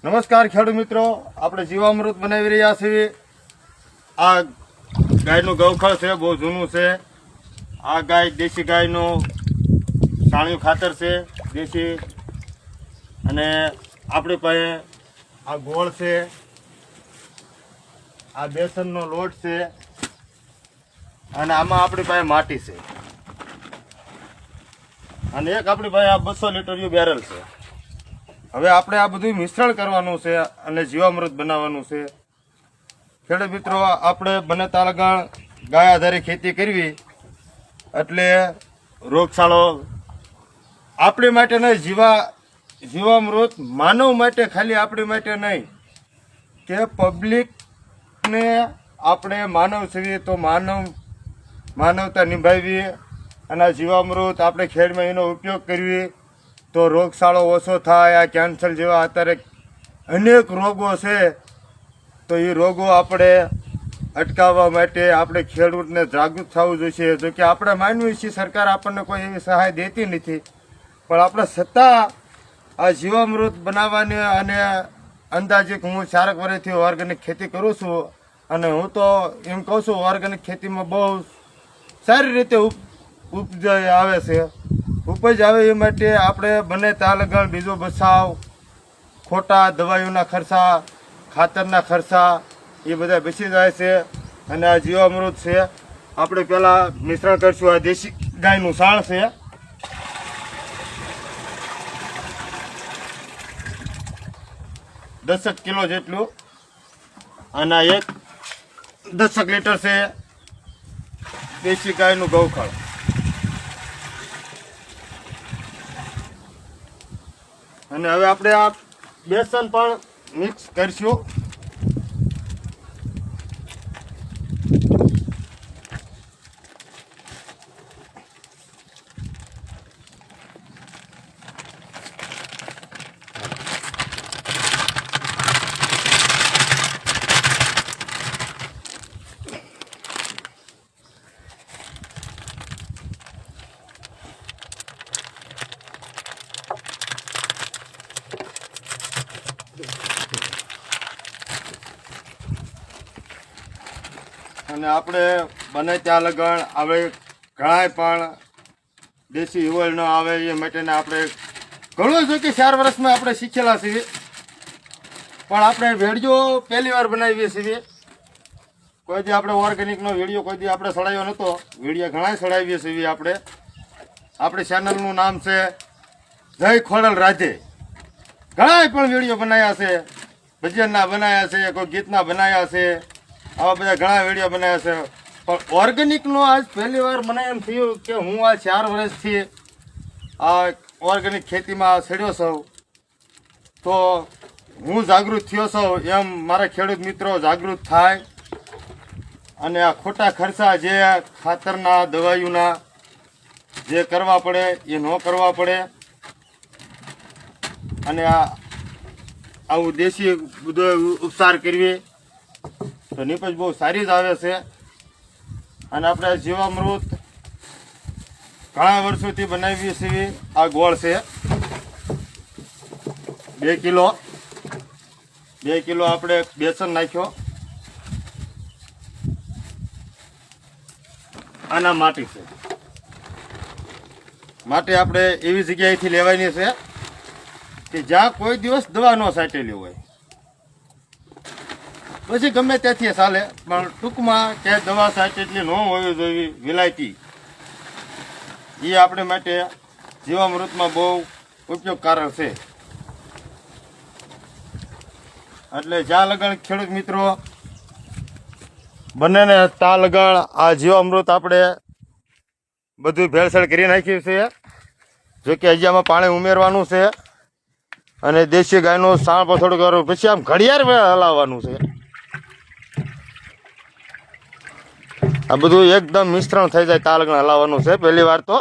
નમસ્કાર ખેડૂત મિત્રો, આપણે જીવામૃત બનાવી રહ્યા છીએ। આ ગાયનું ગૌખળ છે, બહુ જૂનું છે। આ ગાય દેશી ગાયનું છાણિયું ખાતર છે દેશી, અને આપણી પાસે આ ગોળ છે, આ બેસનનો લોટ છે, અને આમાં આપણી પાસે માટી છે, અને એક આપણી પાસે આ 200 લીટરનું બેરલ છે। હવે આપણે આ બધું મિશ્રણ કરવાનું છે અને જીવામૃત બનાવવાનું છે। ખેડૂત મિત્રો, આપણે બને તાલગણ ગાય આધારે ખેતી કરવી એટલે રોગચાળો આપણી માટે નહીં, જીવામૃત માનવ માટે, ખાલી આપણી માટે નહીં કે પબ્લિકને આપણે માનવ છીએ તો માનવતા નિભાવવી, અને આ જીવામૃત આપણે ખેડમાં એનો ઉપયોગ કરવી તો રોગચાળો ઓછો થાય। આ કેન્સર જેવા અત્યારે અનેક રોગો છે, તો એ રોગો આપણે અટકાવવા માટે આપણે ખેડૂતને જાગૃત થવું જોઈએ। જો કે આપણે માનવી છીએ સરકાર આપણને કોઈ એવી સહાય દેતી નથી, પણ આપણે છતાં આ જીવામૃત બનાવવાની, અને અંદાજે હું 4 વર્ષથી ઓર્ગેનિક ખેતી કરું છું, અને હું તો એમ કહું છું ઓર્ગેનિક ખેતીમાં બહુ સારી રીતે ઉપજ આવે છે। ઉપજ આવે એ માટે આપણે બને તાલગણ બીજો બચાવ, ખોટા દવાઈઓના ખર્ચા, ખાતરના ખર્ચા એ બધા બચી જાય છે। અને આ જીવામૃત છે, આપણે પહેલાં મિશ્રણ કરીશું। આ દેશી ગાયનું છાણ છે, દસક કિલો જેટલું, અને 10 લીટર છે દેશી ગાયનું ગૌખળ, અને હવે આપણે આ બેસન પણ મિક્સ કરીશું। અને આપણે બને ત્યાં લગણ હવે ઘણા પણ દેશી હિવળ ન આવે એ માટેને આપણે ઘણું છે કે 4 વર્ષમાં આપણે શીખેલા છીએ, પણ આપણે વિડીયો પહેલી વાર બનાવીએ છીએ। કોઈ દી આપણે ઓર્ગેનિકનો વિડીયો કોઈ દી આપણે ચડાવ્યો નહોતો, વિડીયો ઘણા ચડાવીએ છીએ આપણે। આપણી ચેનલનું નામ છે જય ખોડલ રાધે। ઘણા પણ વિડીયો બનાવ્યા છે, ભજનના બનાવ્યા છે, કોઈ ગીતના બનાવ્યા છે, આવા બધા ઘણા વિડીયો બનાવ્યા છે, પણ ઓર્ગેનિકનો આજ પહેલી વાર મને એમ થયું કે હું આ 4 વર્ષથી આ ઓર્ગેનિક ખેતીમાં ચડ્યો છું, તો હું જાગૃત થયો છું, એમ મારા ખેડૂત મિત્રો જાગૃત થાય, અને આ ખોટા ખર્ચા જે ખાતરના દવાઈઓના જે કરવા પડે એ ન કરવા પડે, અને આવું દેશી બધો ઉપચાર કરવી તો નીપજ બહુ સારી જ આવે છે। અને આપણે જીવામૃત ઘણા વર્ષોથી બનાવીએ છીએ। આ ગોળ છે 2 કિલો, 2 કિલો આપણે બેસન નાખ્યો, આના માટી છે, માટી આપણે એવી જગ્યાએથી લેવાની છે કે જ્યાં કોઈ દિવસ દવા ન છાંટેલી હોય, પછી ગમે ત્યાંથી ચાલે, પણ ટૂંકમાં ક્યાંય દવા છાંટેલી ન હોવી જોઈએ, વિલાયતી, એ આપણે માટે જીવામૃતમાં બહુ ઉપયોગકારક છે। એટલે જ્યાં લગણ ખેડૂત મિત્રો બંનેને ત્યાં લગણ આ જીવામૃત આપણે બધું ભેળસેળ કરી નાખ્યું છે। જોકે હજી આમાં પાણી ઉમેરવાનું છે, અને દેશી ગાયનું સાણ પણ થોડું કરવું, પછી આમ ઘડિયાળ હલાવવાનું છે। આ બધું એકદમ મિશ્રણ થઈ જાય તાલગણ હલાવવાનું છે પહેલી વાર તો।